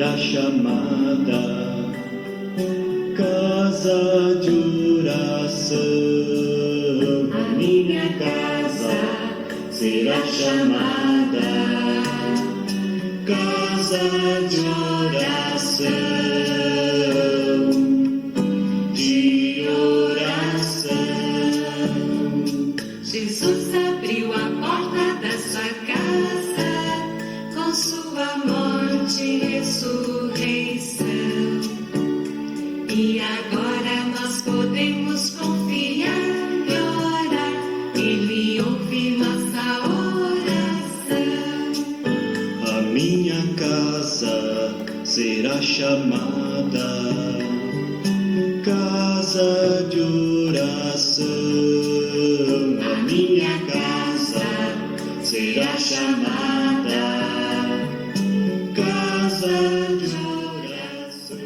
será chamada casa de oração. A minha casa será chamada casa de oração, de oração. Jesus abriu a porta da sua casa com sua morte e ressurreição. E agora nós podemos confiar e orar. Ele ouve nossa oração. A minha casa será chamada casa de oração. A minha casa será chamada casa de oração.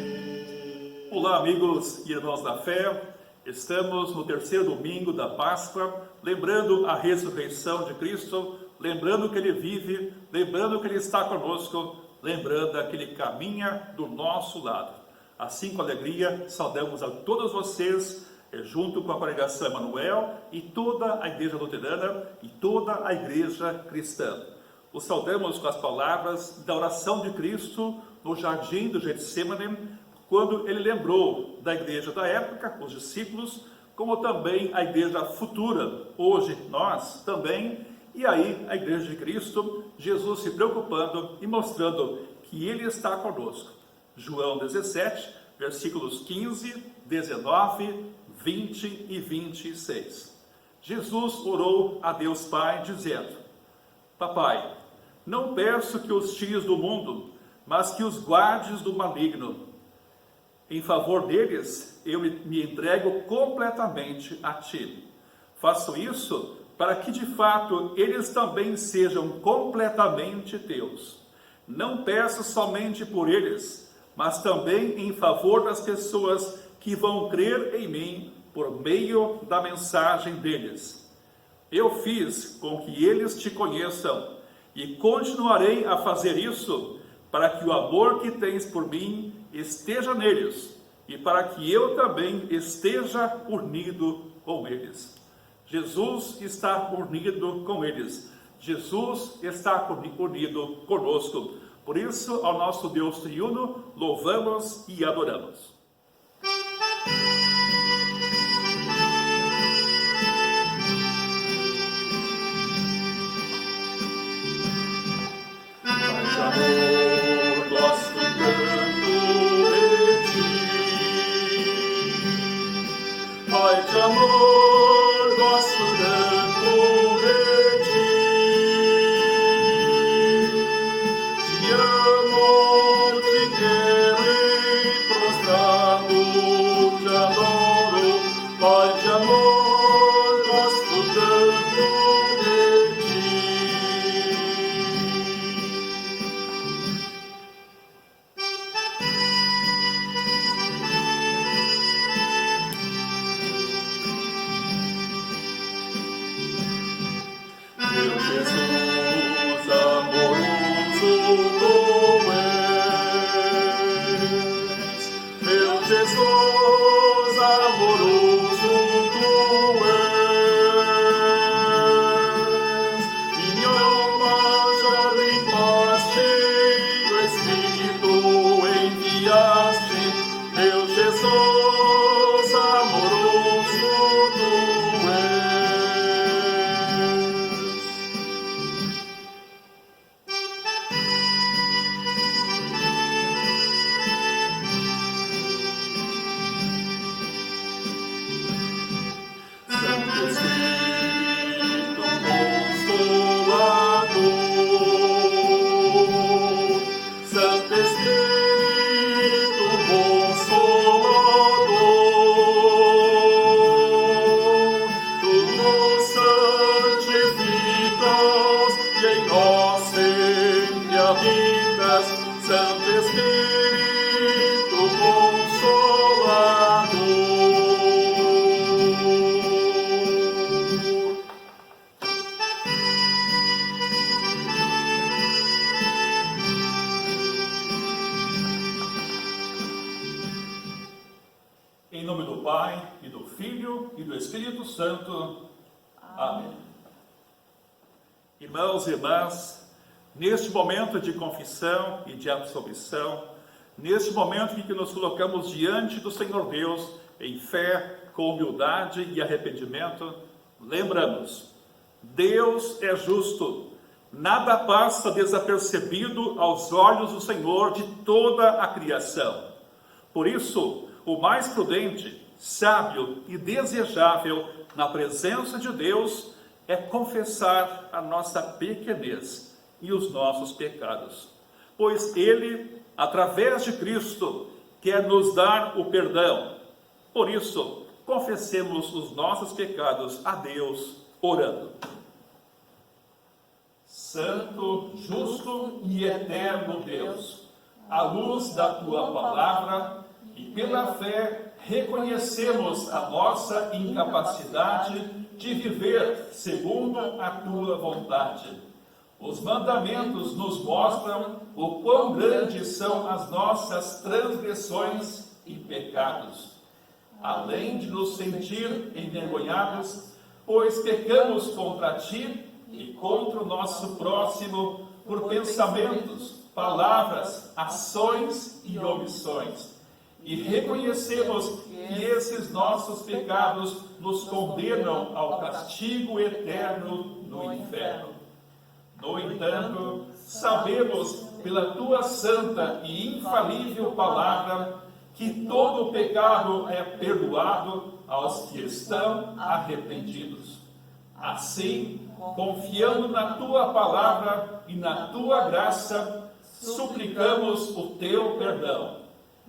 Olá, amigos e irmãos da fé. Estamos no terceiro domingo da Páscoa, lembrando a ressurreição de Cristo, lembrando que Ele vive, lembrando que Ele está conosco, lembrando que Ele caminha do nosso lado. Assim, com alegria, saudamos a todos vocês, junto com a congregação Emanuel e toda a Igreja Luterana e toda a Igreja Cristã. Os saudamos com as palavras da oração de Cristo no jardim do Getsêmani, quando Ele lembrou da igreja da época, os discípulos, como também a igreja futura, hoje nós também, e aí a igreja de Cristo, Jesus se preocupando e mostrando que Ele está conosco. João 17, versículos 15, 19, 20 e 26. Jesus orou a Deus Pai, dizendo: Papai, não peço que os tires do mundo, mas que os guardes do maligno. Em favor deles, eu me entrego completamente a Ti. Faço isso para que, de fato, eles também sejam completamente Teus. Não peço somente por eles, mas também em favor das pessoas que vão crer em mim por meio da mensagem deles. Eu fiz com que eles Te conheçam e continuarei a fazer isso para que o amor que tens por mim esteja neles e para que eu também esteja unido com eles. Jesus está unido com eles. Jesus está unido conosco. Por isso, ao nosso Deus triuno, louvamos e adoramos. Pai de amor, gosto tanto de Ti. Te amo, Te quero e prostrado Te adoro. Pai de amor, gosto tanto de Ti. Meu Jesus amoroso tu és, meu Jesus amoroso tu és, minha alma já limpaste, o Espírito enviaste, meu Jesus amoroso tu és. nome do Pai, e do Filho, e do Espírito Santo. Amém. Irmãos e irmãs, neste momento de confissão e de absolvição, neste momento em que nos colocamos diante do Senhor Deus, em fé, com humildade e arrependimento, lembramos, Deus é justo, nada passa desapercebido aos olhos do Senhor de toda a criação. Por isso, o mais prudente, sábio e desejável na presença de Deus é confessar a nossa pequenez e os nossos pecados, pois Ele, através de Cristo, quer nos dar o perdão. Por isso, confessemos os nossos pecados a Deus, orando. Santo, justo e eterno Deus, à luz da Tua palavra e pela fé, reconhecemos a nossa incapacidade de viver segundo a Tua vontade. Os mandamentos nos mostram o quão grandes são as nossas transgressões e pecados. Além de nos sentir envergonhados, pois pecamos contra Ti e contra o nosso próximo por pensamentos, palavras, ações e omissões. E reconhecemos que esses nossos pecados nos condenam ao castigo eterno no inferno. No entanto, sabemos pela Tua santa e infalível palavra que todo pecado é perdoado aos que estão arrependidos. Assim, confiando na Tua palavra e na Tua graça, suplicamos o Teu perdão.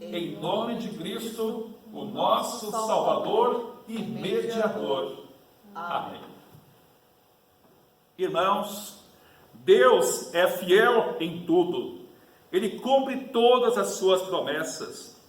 Em nome de Cristo, o nosso Salvador e Mediador. Amém. Irmãos, Deus é fiel em tudo. Ele cumpre todas as suas promessas.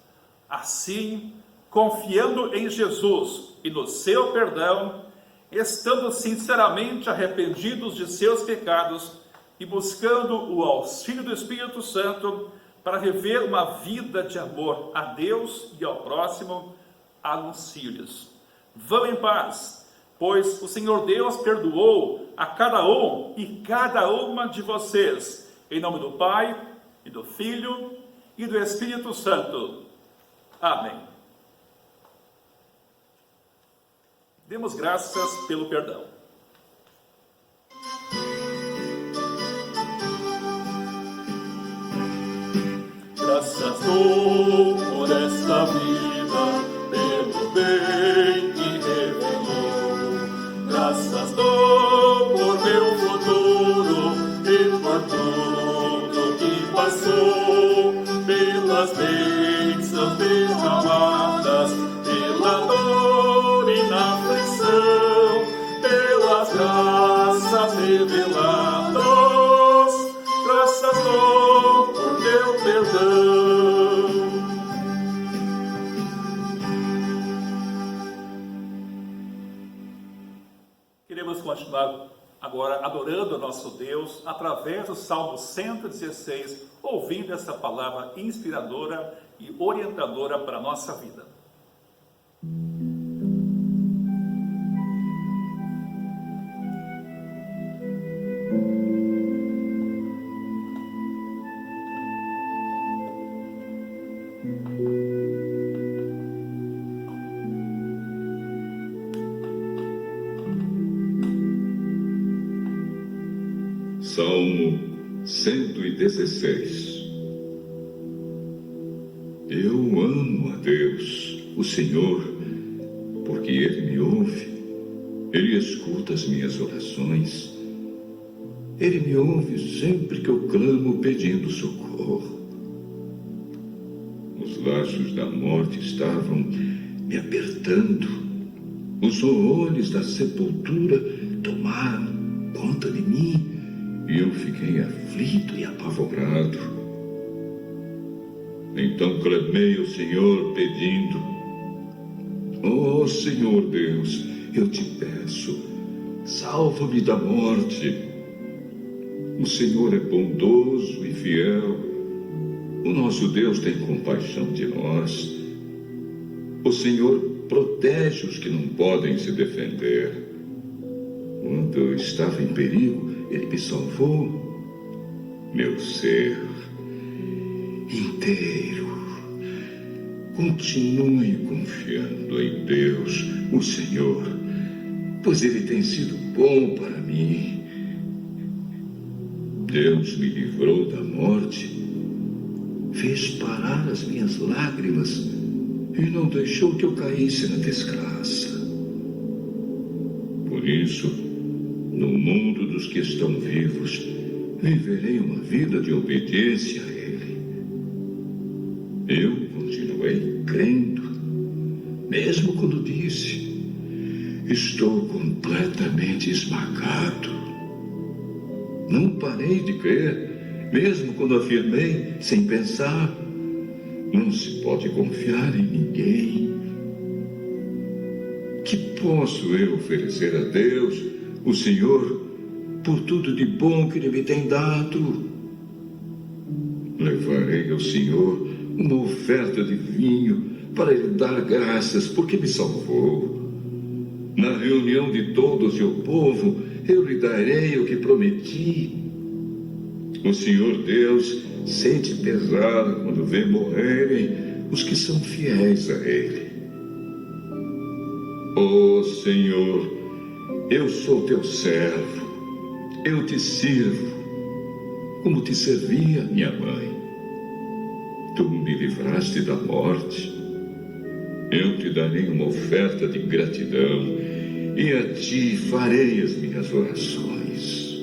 Assim, confiando em Jesus e no seu perdão, estando sinceramente arrependidos de seus pecados e buscando o auxílio do Espírito Santo para viver uma vida de amor a Deus e ao próximo, anuncio-lhes: vão em paz, pois o Senhor Deus perdoou a cada um e cada uma de vocês, em nome do Pai, e do Filho, e do Espírito Santo. Amém. Demos graças pelo perdão. Graças dou por esta vida, pelo bem que revelou. Graças dou por meu futuro e por tudo que passou, pelas bênçãos derramadas, pela dor e na aflição, pelas graças reveladas. Graças dou por teu perdão. Queremos continuar agora adorando a nosso Deus através do Salmo 116, ouvindo essa palavra inspiradora e orientadora para a nossa vida. Salmo 116. Eu amo a Deus, o Senhor, porque Ele me ouve, Ele escuta as minhas orações, Ele me ouve sempre que eu clamo pedindo socorro. Os laços da morte estavam me apertando, os horrores da sepultura tomaram conta de mim, e eu fiquei aflito e apavorado. Então clamei ao Senhor pedindo: ó Senhor Deus, eu te peço, salva-me da morte. O Senhor é bondoso e fiel. O nosso Deus tem compaixão de nós. O Senhor protege os que não podem se defender. Quando eu estava em perigo, Ele me salvou. Meu ser inteiro, continue confiando em Deus, o Senhor, pois Ele tem sido bom para mim. Deus me livrou da morte, fez parar as minhas lágrimas e não deixou que eu caísse na desgraça. Por isso, no mundo dos que estão vivos, viverei uma vida de obediência a Ele. Eu continuei crendo, mesmo quando disse: estou completamente esmagado. Não parei de crer, mesmo quando afirmei, sem pensar: não se pode confiar em ninguém. Que posso eu oferecer a Deus, o Senhor, por tudo de bom que Ele me tem dado? Levarei ao Senhor uma oferta de vinho para Ele dar graças, porque me salvou. Na reunião de todos e o povo, eu lhe darei o que prometi. O Senhor Deus sente pesar quando vê morrerem os que são fiéis a Ele. Ó Senhor, eu sou teu servo, eu te sirvo, como te servia minha mãe. Tu me livraste da morte. Eu te darei uma oferta de gratidão e a ti farei as minhas orações.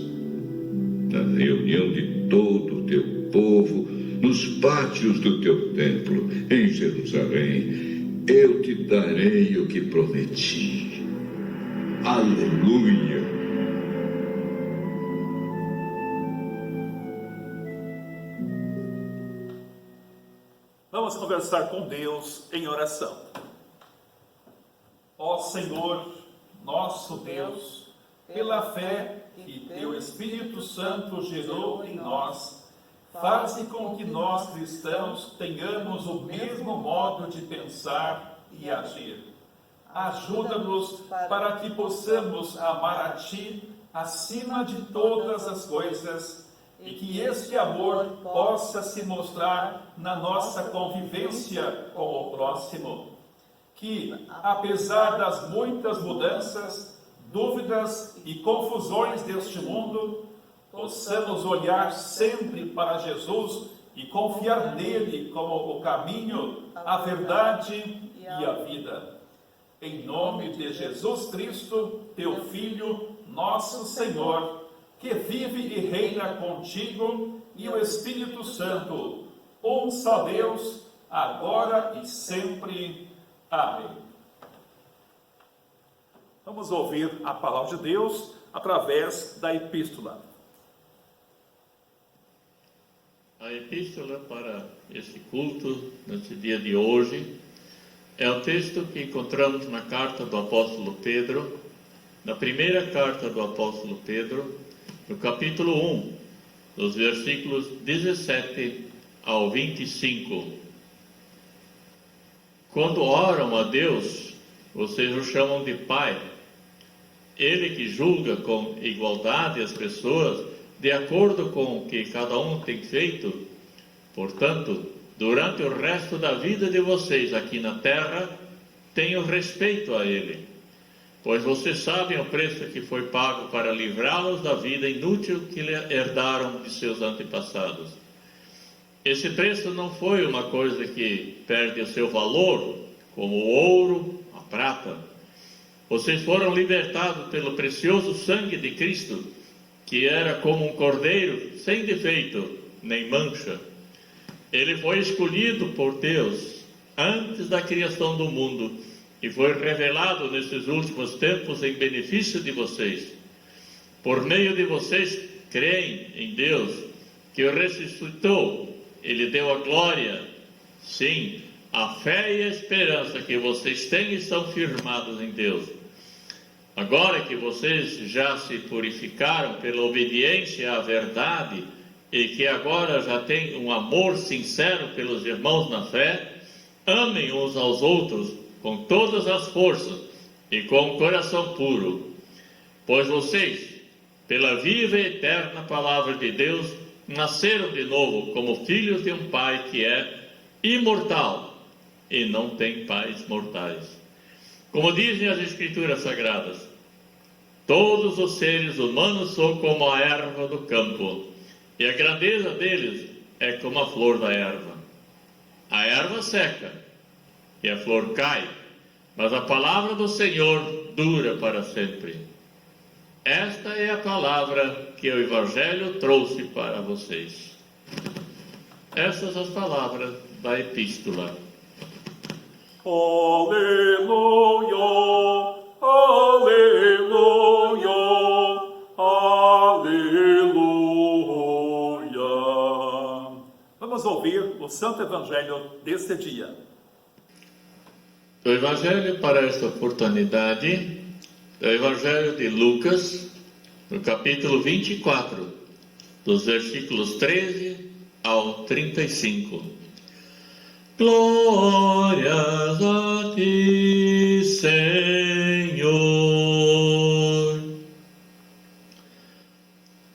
Na reunião de todo o teu povo, nos pátios do teu templo, em Jerusalém, eu te darei o que prometi. Aleluia! Vamos conversar com Deus em oração. Ó Senhor, nosso Deus, pela fé que teu Espírito Santo gerou em nós, faze com que nós cristãos tenhamos o mesmo modo de pensar e agir. Ajuda-nos para que possamos amar a Ti acima de todas as coisas e que este amor possa se mostrar na nossa convivência com o próximo. Que, apesar das muitas mudanças, dúvidas e confusões deste mundo, possamos olhar sempre para Jesus e confiar nele como o caminho, a verdade e a vida. Em nome de Jesus Cristo, teu Filho, nosso Senhor, que vive e reina contigo e o Espírito Santo, um só Deus, agora e sempre. Amém. Vamos ouvir a palavra de Deus através da epístola. A epístola para esse culto, nesse dia de hoje, é o texto que encontramos na carta do apóstolo Pedro, na primeira carta do apóstolo Pedro, no capítulo 1, dos versículos 17 ao 25. Quando oram a Deus, vocês o chamam de Pai. Ele que julga com igualdade as pessoas, de acordo com o que cada um tem feito. Portanto, durante o resto da vida de vocês aqui na terra, tenham respeito a Ele, pois vocês sabem o preço que foi pago para livrá-los da vida inútil que herdaram de seus antepassados. Esse preço não foi uma coisa que perde o seu valor, como o ouro, a prata. Vocês foram libertados pelo precioso sangue de Cristo, que era como um cordeiro sem defeito nem mancha. Ele foi escolhido por Deus antes da criação do mundo e foi revelado nesses últimos tempos em benefício de vocês. Por meio de vocês creem em Deus, que o ressuscitou. Ele deu a glória. Sim, a fé e a esperança que vocês têm estão firmados em Deus. Agora que vocês já se purificaram pela obediência à verdade e que agora já têm um amor sincero pelos irmãos na fé, amem uns aos outros com todas as forças e com o coração puro, pois vocês, pela viva e eterna palavra de Deus, nasceram de novo como filhos de um Pai que é imortal e não tem pais mortais. Como dizem as Escrituras Sagradas, todos os seres humanos são como a erva do campo, e a grandeza deles é como a flor da erva. A erva seca e a flor cai, mas a palavra do Senhor dura para sempre. Esta é a palavra que o Evangelho trouxe para vocês. Essas as palavras da epístola. Aleluia, aleluia, aleluia. Vamos ouvir o Santo Evangelho deste dia. O Evangelho para esta oportunidade é o Evangelho de Lucas, no capítulo 24, dos versículos 13 ao 35. Glórias a ti, Senhor.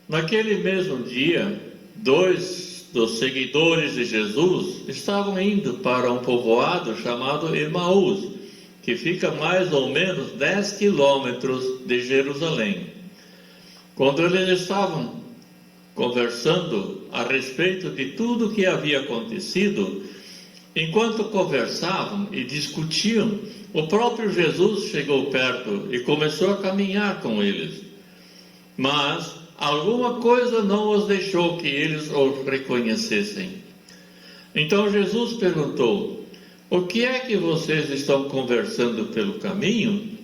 Naquele mesmo dia, 2 dos seguidores de Jesus estavam indo para um povoado chamado Emaús, que fica mais ou menos 10 quilômetros de Jerusalém. Quando eles estavam conversando a respeito de tudo o que havia acontecido, enquanto conversavam e discutiam, o próprio Jesus chegou perto e começou a caminhar com eles. Mas alguma coisa não os deixou que eles o reconhecessem. Então Jesus perguntou: o que é que vocês estão conversando pelo caminho?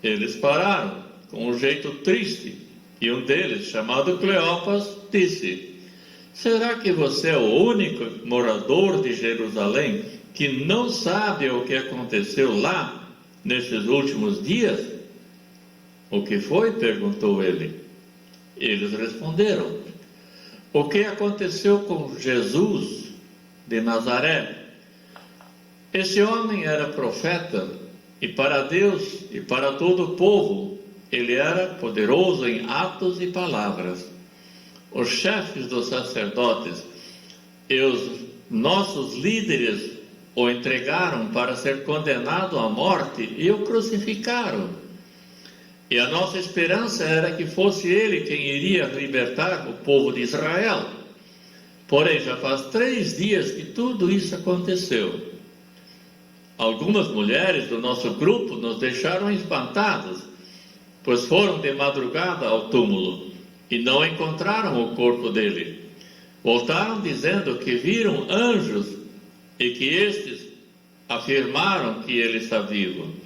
Eles pararam, com um jeito triste, e um deles, chamado Cleopas, disse: será que você é o único morador de Jerusalém que não sabe o que aconteceu lá nesses últimos dias? O que foi? Perguntou ele. Eles responderam: o que aconteceu com Jesus de Nazaré? Esse homem era profeta, e para Deus e para todo o povo, ele era poderoso em atos e palavras. Os chefes dos sacerdotes e os nossos líderes o entregaram para ser condenado à morte e o crucificaram. E a nossa esperança era que fosse ele quem iria libertar o povo de Israel. Porém, já faz 3 dias que tudo isso aconteceu. Algumas mulheres do nosso grupo nos deixaram espantadas, pois foram de madrugada ao túmulo e não encontraram o corpo dele. Voltaram dizendo que viram anjos e que estes afirmaram que ele está vivo.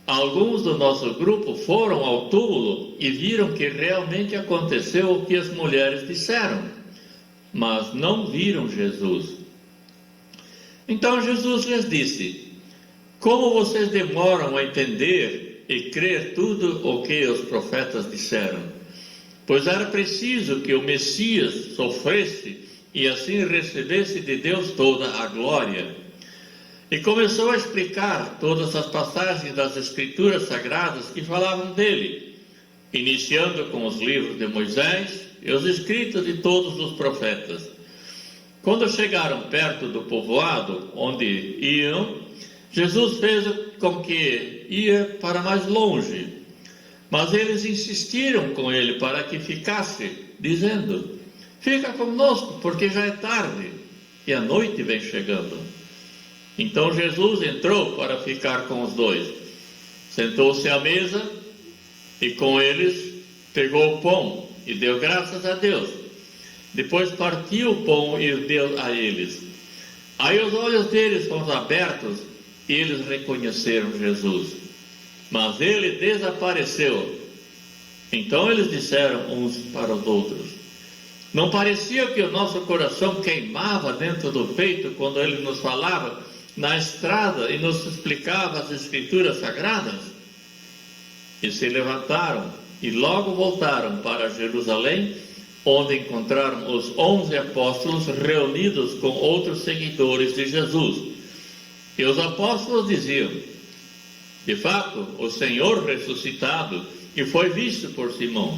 Alguns do nosso grupo foram ao túmulo e viram que realmente aconteceu o que as mulheres disseram, mas não viram Jesus. Então Jesus lhes disse: como vocês demoram a entender e crer tudo o que os profetas disseram? Pois era preciso que o Messias sofresse e assim recebesse de Deus toda a glória. E começou a explicar todas as passagens das Escrituras Sagradas que falavam dele, iniciando com os livros de Moisés e os escritos de todos os profetas. Quando chegaram perto do povoado onde iam, Jesus fez com que ia para mais longe, mas eles insistiram com ele para que ficasse, dizendo: fica conosco, porque já é tarde e a noite vem chegando. Então Jesus entrou para ficar com os dois, sentou-se à mesa e com eles pegou o pão e deu graças a Deus. Depois partiu o pão e deu a eles. Aí os olhos deles foram abertos e eles reconheceram Jesus, mas ele desapareceu. Então eles disseram uns para os outros: não parecia que o nosso coração queimava dentro do peito quando ele nos falava na estrada e nos explicava as Escrituras Sagradas? E se levantaram e logo voltaram para Jerusalém, onde encontraram os 11 apóstolos reunidos com outros seguidores de Jesus. E os apóstolos diziam: de fato, o Senhor ressuscitado, e foi visto por Simão.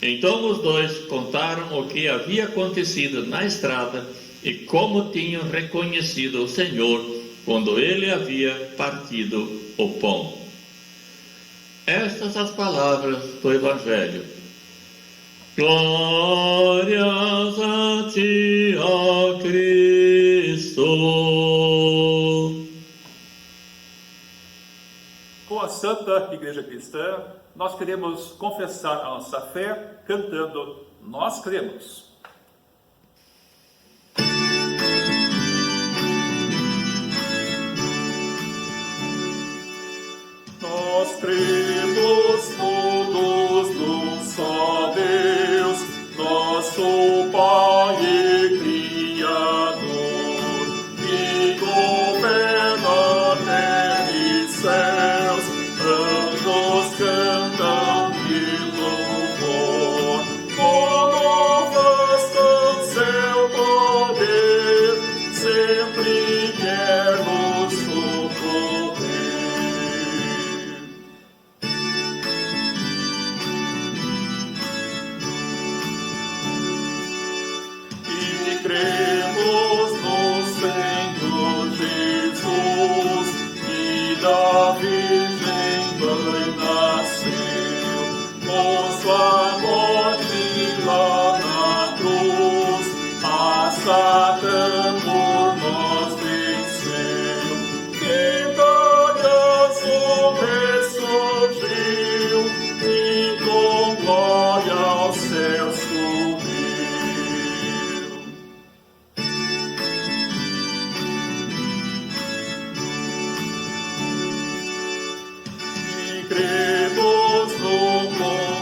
Então os dois contaram o que havia acontecido na estrada e como tinham reconhecido o Senhor quando ele havia partido o pão. Estas as palavras do Evangelho. Glórias a ti, ó Cristo. Com a Santa Igreja Cristã, nós queremos confessar a nossa fé cantando Nós Cremos. Nós cremos todos num só Deus, nosso Pai e Criador, que governa terra e céus, anjos cantam de louvor, manifestam seu poder, sempre quer nos socorrer. Cremos no Senhor Jesus, que da Virgem Mãe nasceu, com sua morte lá na cruz, a Satã por nós venceu. Vitorioso ressurgiu, e com glória ao céu subiu. Cremos no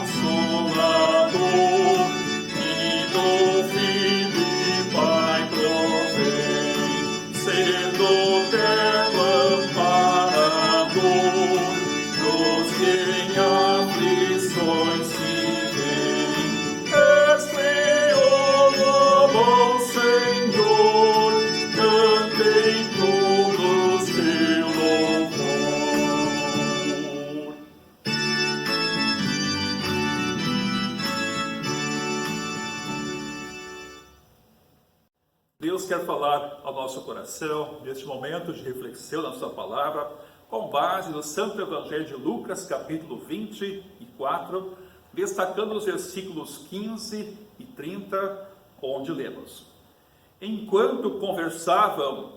Consolador, que do Filho e Pai provém, sendo terno amparador dos que em aflições se veem. Estreou, bom Senhor, cantem todos teu louvor. Deus quer falar ao nosso coração neste momento de reflexão na sua palavra, com base no Santo Evangelho de Lucas, capítulo 24, destacando os versículos 15 e 30, onde lemos: Enquanto conversavam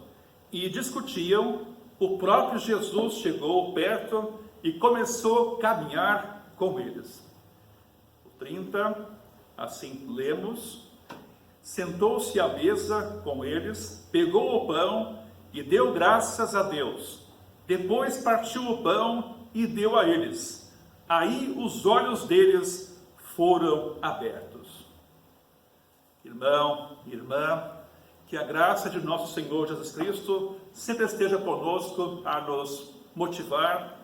e discutiam, o próprio Jesus chegou perto e começou a caminhar com eles. O 30, assim lemos: Sentou-se à mesa com eles, pegou o pão e deu graças a Deus. Depois partiu o pão e deu a eles. Aí os olhos deles foram abertos. Irmão, irmã, que a graça de nosso Senhor Jesus Cristo sempre esteja conosco a nos motivar,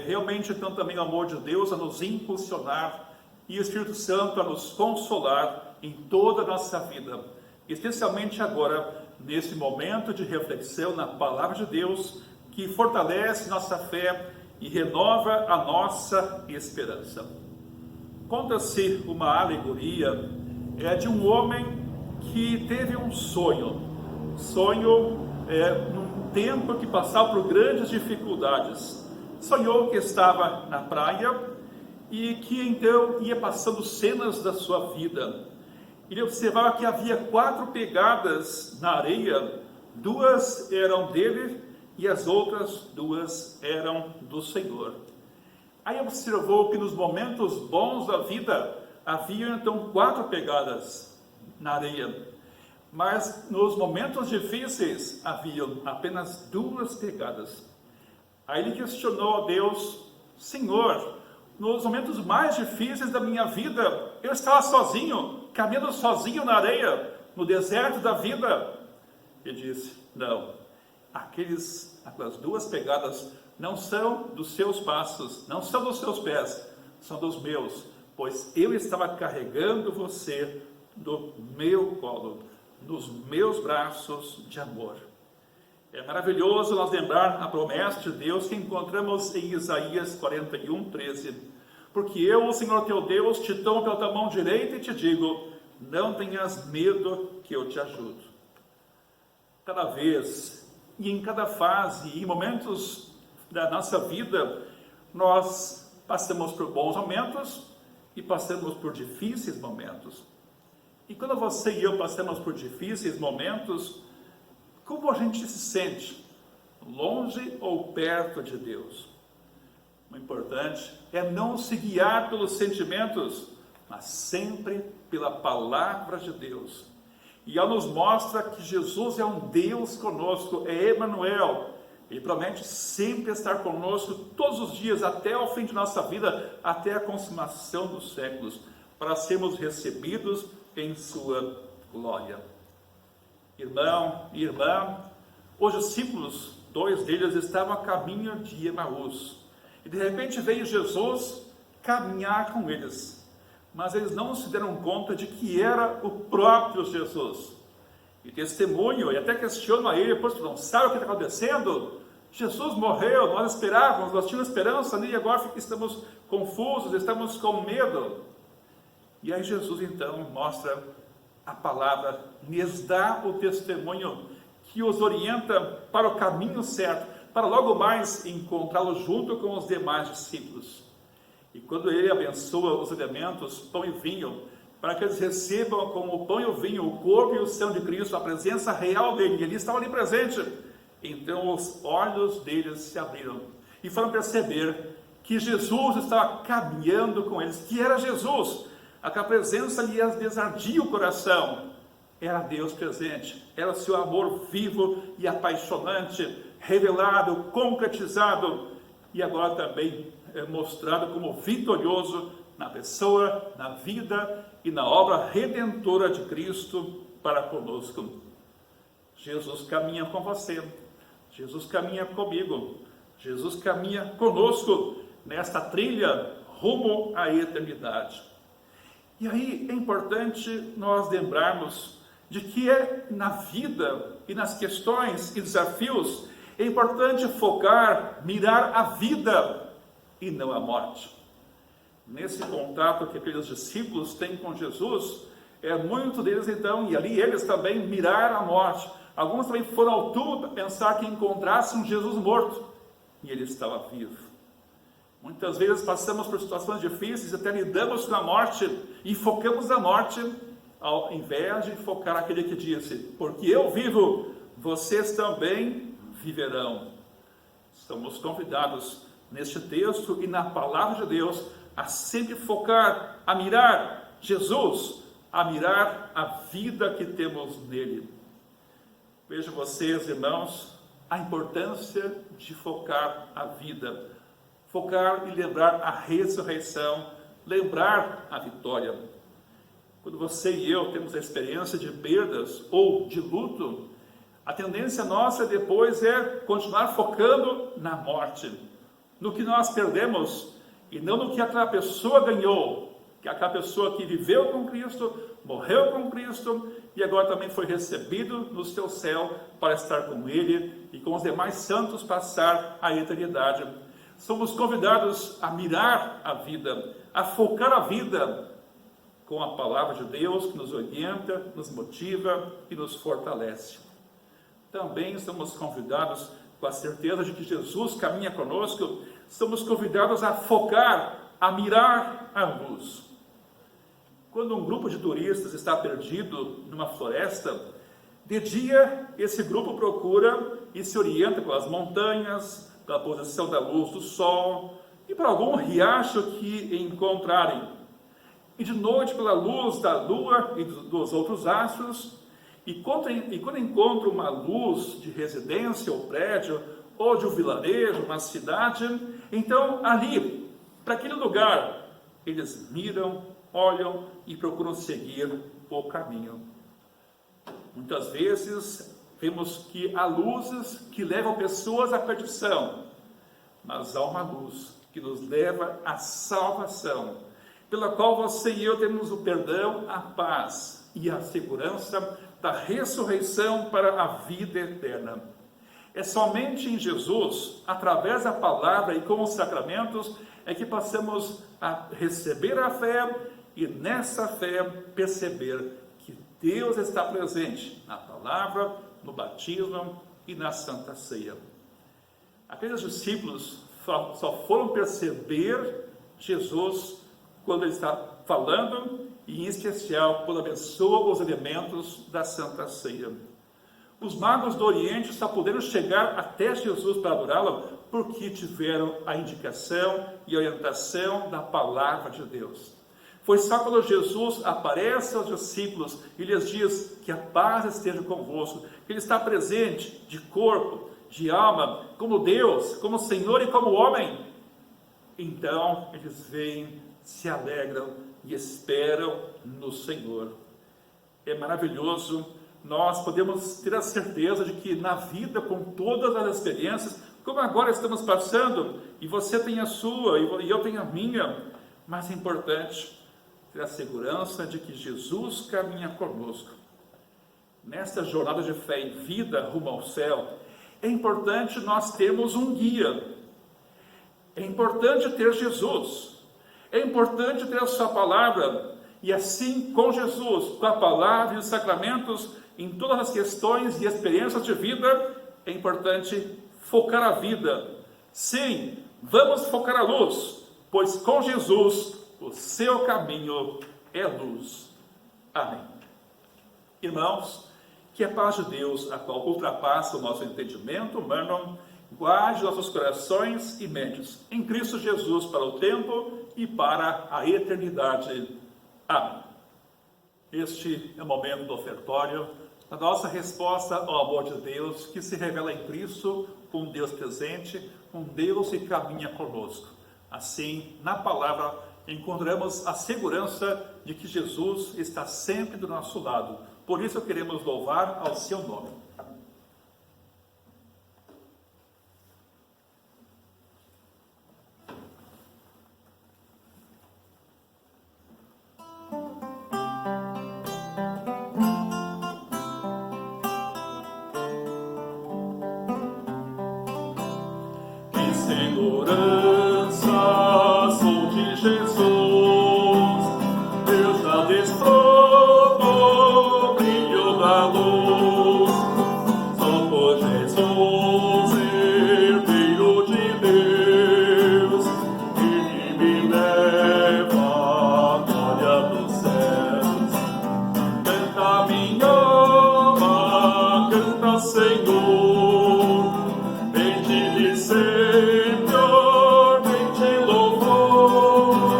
realmente então também o amor de Deus a nos impulsionar e o Espírito Santo a nos consolar em toda a nossa vida, especialmente agora, nesse momento de reflexão na Palavra de Deus, que fortalece nossa fé e renova a nossa esperança. Conta-se uma alegoria de um homem que teve um sonho num tempo que passava por grandes dificuldades. Sonhou que estava na praia e que então ia passando cenas da sua vida. Ele observava que havia 4 pegadas na areia, 2 eram dele e as outras 2 eram do Senhor. Aí observou que nos momentos bons da vida havia então 4 pegadas na areia, mas nos momentos difíceis haviam apenas 2 pegadas. Aí ele questionou a Deus: Senhor, nos momentos mais difíceis da minha vida, eu estava sozinho, caminhando sozinho na areia, no deserto da vida. Ele disse: não, aquelas 2 pegadas não são dos seus passos, não são dos seus pés, são dos meus, pois eu estava carregando você no meu colo, nos meus braços de amor. É maravilhoso nós lembrar a promessa de Deus que encontramos em Isaías 41, 13. Porque eu, o Senhor teu Deus, te tomo pela tua mão direita e te digo, não tenhas medo que eu te ajudo. Cada vez e em cada fase e em momentos da nossa vida, nós passamos por bons momentos e passamos por difíceis momentos. E quando você e eu passamos por difíceis momentos, como a gente se sente? Longe ou perto de Deus? O importante é não se guiar pelos sentimentos, mas sempre pela palavra de Deus. E ela nos mostra que Jesus é um Deus conosco, é Emanuel. Ele promete sempre estar conosco todos os dias, até o fim de nossa vida, até a consumação dos séculos, para sermos recebidos em sua glória. Irmão e irmã, hoje os discípulos, 2 deles estavam a caminho de Emaús. E de repente veio Jesus caminhar com eles. Mas eles não se deram conta de que era o próprio Jesus. E testemunho, e até questionam a ele, pois tu não sabe o que está acontecendo? Jesus morreu, nós esperávamos, nós tínhamos esperança ali, e agora estamos confusos, estamos com medo. E aí Jesus então mostra a palavra, lhes dá o testemunho que os orienta para o caminho certo, para logo mais encontrá-lo junto com os demais discípulos. E quando ele abençoa os elementos, pão e vinho, para que eles recebam como o pão e o vinho, o corpo e o sangue de Cristo, a presença real dele, e ele estava ali presente. Então os olhos deles se abriram e foram perceber que Jesus estava caminhando com eles, que era Jesus. Aquela presença lhes ardia o coração. Era Deus presente, era o seu amor vivo e apaixonante, revelado, concretizado, e agora também mostrado como vitorioso na pessoa, na vida e na obra redentora de Cristo para conosco. Jesus caminha com você, Jesus caminha comigo, Jesus caminha conosco nesta trilha rumo à eternidade. E aí é importante nós lembrarmos de que na vida e nas questões e desafios é importante focar, mirar a vida e não a morte. Nesse contato que aqueles discípulos têm com Jesus, muitos deles então, e ali eles também miraram a morte. Alguns também foram ao túmulo para pensar que encontrassem um Jesus morto, e ele estava vivo. Muitas vezes passamos por situações difíceis, até lidamos com a morte, e focamos na morte, ao invés de focar naquele que disse, porque eu vivo, vocês também viverão. Estamos convidados neste texto e na palavra de Deus a sempre focar, a mirar Jesus, a mirar a vida que temos nele. Vejam vocês, irmãos, a importância de focar a vida, focar e lembrar a ressurreição, lembrar a vitória. Quando você e eu temos a experiência de perdas ou de luto, a tendência nossa depois é continuar focando na morte, no que nós perdemos e não no que aquela pessoa ganhou, que aquela pessoa que viveu com Cristo, morreu com Cristo e agora também foi recebido no seu céu para estar com Ele e com os demais santos passar a eternidade. Somos convidados a mirar a vida, a focar a vida com a palavra de Deus que nos orienta, nos motiva e nos fortalece. Também somos convidados, com a certeza de que Jesus caminha conosco, somos convidados a focar, a mirar a luz. Quando um grupo de turistas está perdido numa floresta, de dia esse grupo procura e se orienta pelas montanhas, pela posição da luz do sol e para algum riacho que encontrarem. E de noite pela luz da lua e dos outros astros, e quando encontram uma luz de residência ou prédio, ou de um vilarejo, uma cidade, então ali, para aquele lugar, eles miram, olham e procuram seguir o caminho. Muitas vezes vemos que há luzes que levam pessoas à perdição, mas há uma luz que nos leva à salvação, pela qual você e eu temos o perdão, a paz e a segurança da ressurreição para a vida eterna. É somente em Jesus, através da palavra e com os sacramentos, é que passamos a receber a fé e nessa fé perceber que Deus está presente na palavra, no batismo e na Santa Ceia. Aqueles discípulos só foram perceber Jesus quando ele está falando e, em especial, quando abençoa os elementos da Santa Ceia. Os magos do Oriente só puderam chegar até Jesus para adorá-lo porque tiveram a indicação e orientação da palavra de Deus. Foi só quando Jesus aparece aos discípulos e lhes diz que a paz esteja convosco, que ele está presente de corpo, de alma, como Deus, como Senhor e como homem. Então eles vêm, se alegram e esperam no Senhor. É maravilhoso. Nós podemos ter a certeza de que na vida, com todas as experiências, como agora estamos passando, e você tem a sua, e eu tenho a minha, mas é importante ter a segurança de que Jesus caminha conosco. Nesta jornada de fé e vida rumo ao céu, é importante nós termos um guia. É importante ter Jesus. É importante ter a sua palavra. E assim, com Jesus, com a palavra e os sacramentos, em todas as questões e experiências de vida, é importante focar a vida. Sim, vamos focar a luz, pois com Jesus o seu caminho é luz. Amém. Irmãos, que a paz de Deus, a qual ultrapassa o nosso entendimento humano, guarde nossos corações e mentes em Cristo Jesus para o tempo e para a eternidade. Amém. Este é o momento do ofertório, a nossa resposta ao amor de Deus, que se revela em Cristo, um Deus presente, um Deus que caminha conosco. Assim, na palavra, encontramos a segurança de que Jesus está sempre do nosso lado. Por isso queremos louvar ao seu nome. Que segurança sou de Jesus, eu já desfruto o brilho da luz. Só por Jesus, Herdeiro de Deus, Ele me leva à glória dos céus. Canta minha alma, canta Senhor, bem-te Senhor, bem-te louvor.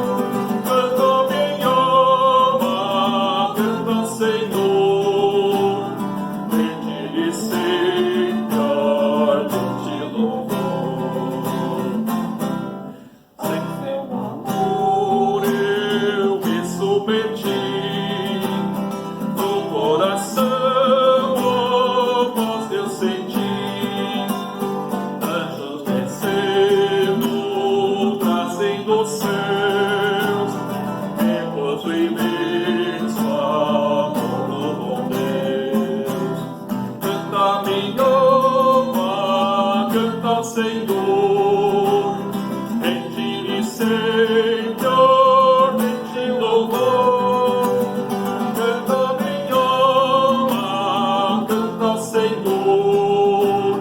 Canta minha alma, canta Senhor, bem-te Senhor, bem-te louvor. Sem seu amor eu me submeti, no coração oh, voz eu senti. Anjos descendo, trazendo céus, repouso imenso, amor do bom Deus. Canta minha alma, canta Senhor, bem-te Senhor, bem-te louvor. Canta minha alma, canta Senhor,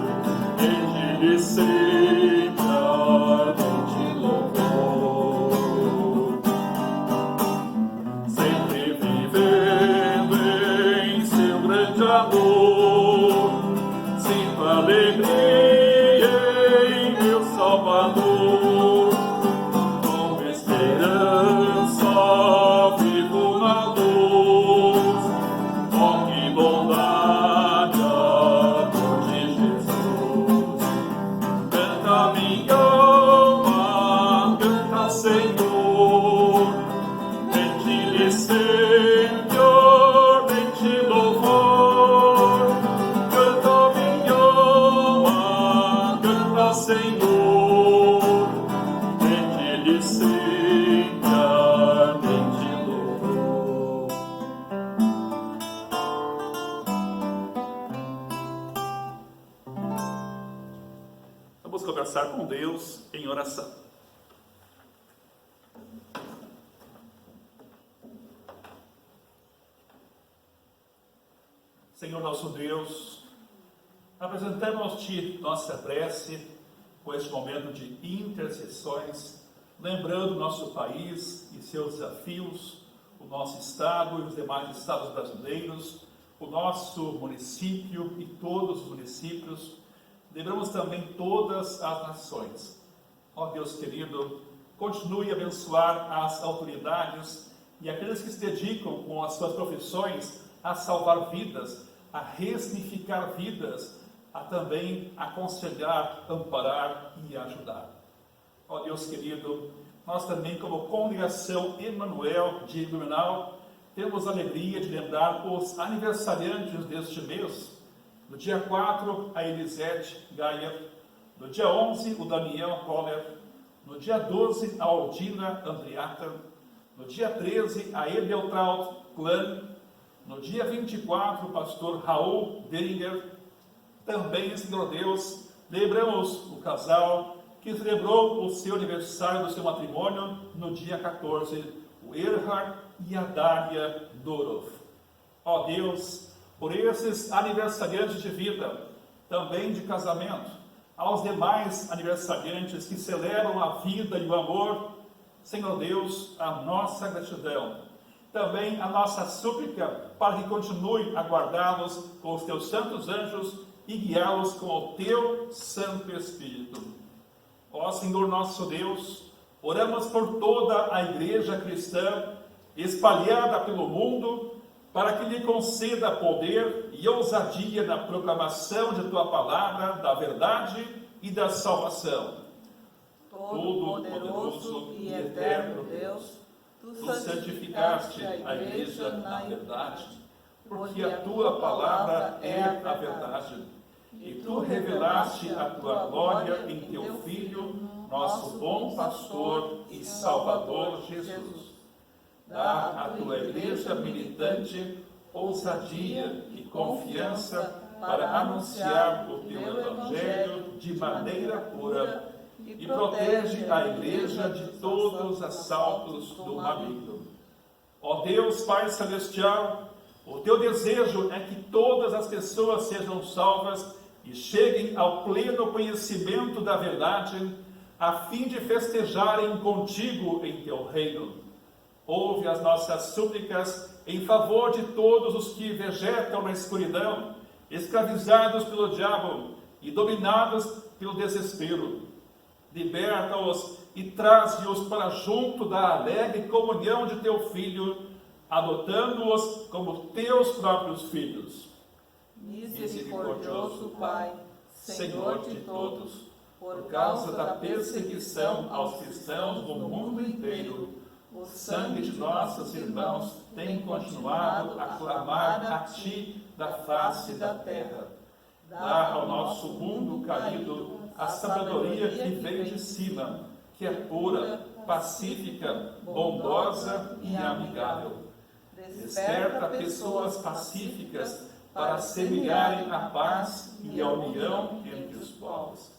bem-te Senhor, bem-te louvor. Sempre vivendo em seu grande amor, sinto alegria em meu Salvador. Com esperança vivo na luz, oh que bondade, amor de Jesus. Canta minha alma, canta Senhor, bem-te Senhor, bem-te louvor. Canta minha alma, canta Senhor, bem-te Senhor, bem-te louvor. Vamos conversar com Deus em oração. Senhor nosso Deus, apresentamos-te nossa prece com este momento de intercessões, lembrando o nosso país e seus desafios, o nosso estado e os demais estados brasileiros, o nosso município e todos os municípios. Lembramos também todas as nações. Ó Deus querido, continue a abençoar as autoridades e aqueles que se dedicam com as suas profissões a salvar vidas, a ressignificar vidas, a também aconselhar, amparar e ajudar. Ó Deus querido, nós também, como congregação Emanuel de Blumenau, temos a alegria de lembrar os aniversariantes deste mês. No dia 4, a Elisete Gaia. No dia 11, o Daniel Coller. No dia 12, a Aldina Andriata. No dia 13, a Edeltraud Clan. No dia 24, o pastor Raul Deringer. Também, Senhor Deus, lembramos o casal que celebrou o seu aniversário do seu matrimônio no dia 14, o Erhard e a Dália Dorov. Ó Deus, por esses aniversariantes de vida, também de casamento, aos demais aniversariantes que celebram a vida e o amor, Senhor Deus, a nossa gratidão. Também a nossa súplica para que continue a guardá-los com os teus santos anjos e guiá-los com o teu Santo Espírito. Ó Senhor nosso Deus, oramos por toda a igreja cristã espalhada pelo mundo, para que lhe conceda poder e ousadia na proclamação de tua palavra, da verdade e da salvação. Todo-Poderoso e eterno Deus, tu santificaste a igreja na verdade, porque a tua palavra é a verdade. E tu revelaste a tua glória em teu Filho, nosso bom pastor e Salvador Jesus. Dá à tua igreja militante ousadia e confiança para anunciar o teu evangelho de maneira pura e protege a igreja de todos os assaltos do maligno. Ó Deus Pai Celestial, o teu desejo é que todas as pessoas sejam salvas e cheguem ao pleno conhecimento da verdade, a fim de festejarem contigo em teu reino. Ouve as nossas súplicas em favor de todos os que vegetam na escuridão, escravizados pelo diabo e dominados pelo desespero. Liberta-os e traze-os para junto da alegre comunhão de teu Filho, adotando-os como teus próprios filhos. Misericordioso Pai, Senhor de todos, por causa da perseguição aos cristãos no mundo inteiro, o sangue de nossos irmãos tem continuado a clamar a Ti da face da terra. Dá ao nosso mundo caído a sabedoria que vem de cima, que é pura, pacífica, bondosa e amigável. Desperta pessoas pacíficas para semearem a paz e a união entre os povos.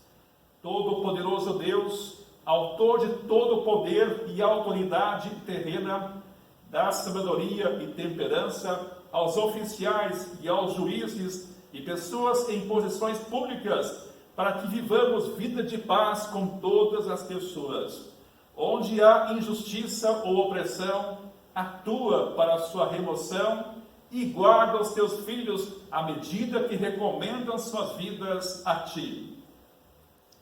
Todo-Poderoso Deus, autor de todo poder e autoridade terrena, dá sabedoria e temperança aos oficiais e aos juízes e pessoas em posições públicas, para que vivamos vida de paz com todas as pessoas. Onde há injustiça ou opressão, atua para a sua remoção e guarda os teus filhos à medida que recomendam suas vidas a Ti.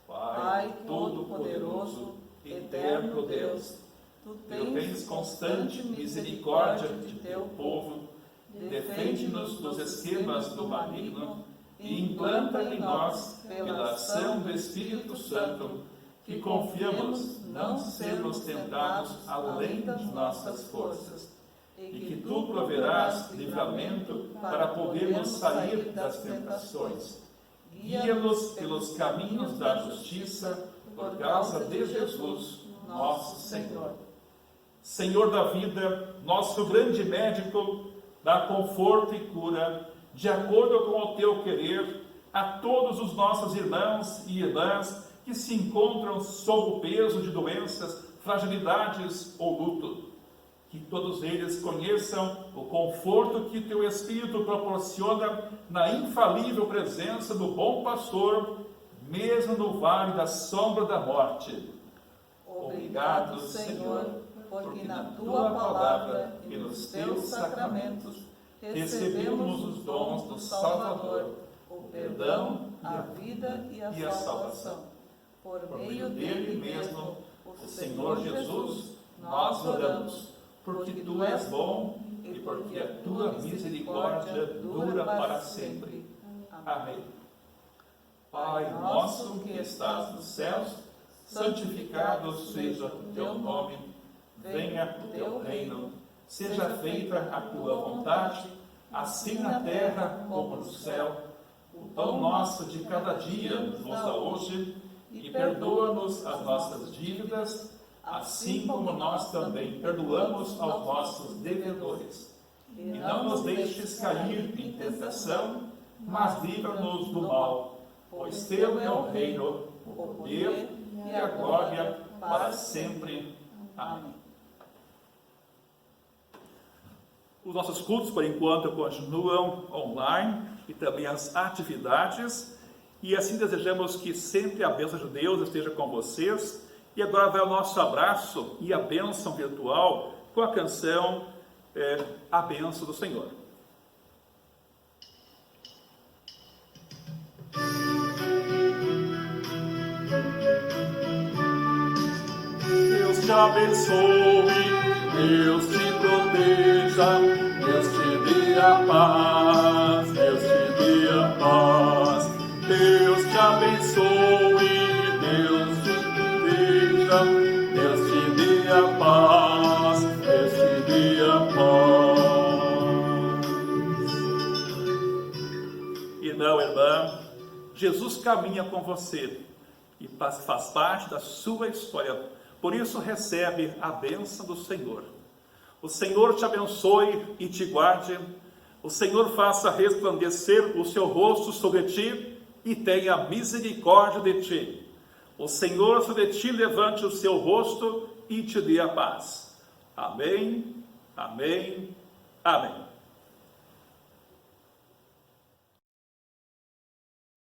Pai Todo-Poderoso, eterno Deus, tu tens constante misericórdia de teu povo, defende-nos dos esquemas do maligno e implanta em nós, pela ação do Espírito Santo, que confiamos não sermos tentados além de nossas forças, e que tu proverás livramento para podermos sair das tentações. Guia-nos pelos caminhos da justiça, por causa de Jesus, nosso Senhor. Senhor da vida, nosso grande médico, dá conforto e cura, de acordo com o teu querer, a todos os nossos irmãos e irmãs que se encontram sob o peso de doenças, fragilidades ou luto. Que todos eles conheçam o conforto que teu Espírito proporciona na infalível presença do bom pastor, mesmo no vale da sombra da morte. Obrigado, Senhor, porque na tua palavra e nos teus sacramentos recebemos os dons do Salvador, o perdão, a vida e a salvação. Por meio dele mesmo, o Senhor Jesus, nós oramos, porque tu és bom e porque a tua misericórdia dura para sempre. Amém. Pai nosso que estás nos céus, santificado seja o teu nome, venha o teu reino, seja feita a tua vontade, assim na terra como no céu. O pão nosso de cada dia nos dá hoje, e perdoa-nos as nossas dívidas, assim como nós também perdoamos aos nossos devedores. E não nos deixes cair em tentação, mas livra-nos do mal, pois teu é o reino, o poder e a glória para sempre. Amém. Os nossos cultos, por enquanto, continuam online e também as atividades. E assim desejamos que sempre a bênção de Deus esteja com vocês. E agora vai o nosso abraço e a bênção virtual com a canção A Bênção do Senhor. Deus te abençoe, Deus te proteja, Deus te dê a paz, Deus te dê a paz. Deus te abençoe, Deus te proteja, Deus te dê a paz, Deus te dê a paz. Irmão, irmã, Jesus caminha com você e faz parte da sua história. Por isso recebe a bênção do Senhor. O Senhor te abençoe e te guarde. O Senhor faça resplandecer o seu rosto sobre ti e tenha misericórdia de ti. O Senhor sobre ti levante o seu rosto e te dê a paz. Amém, amém, amém.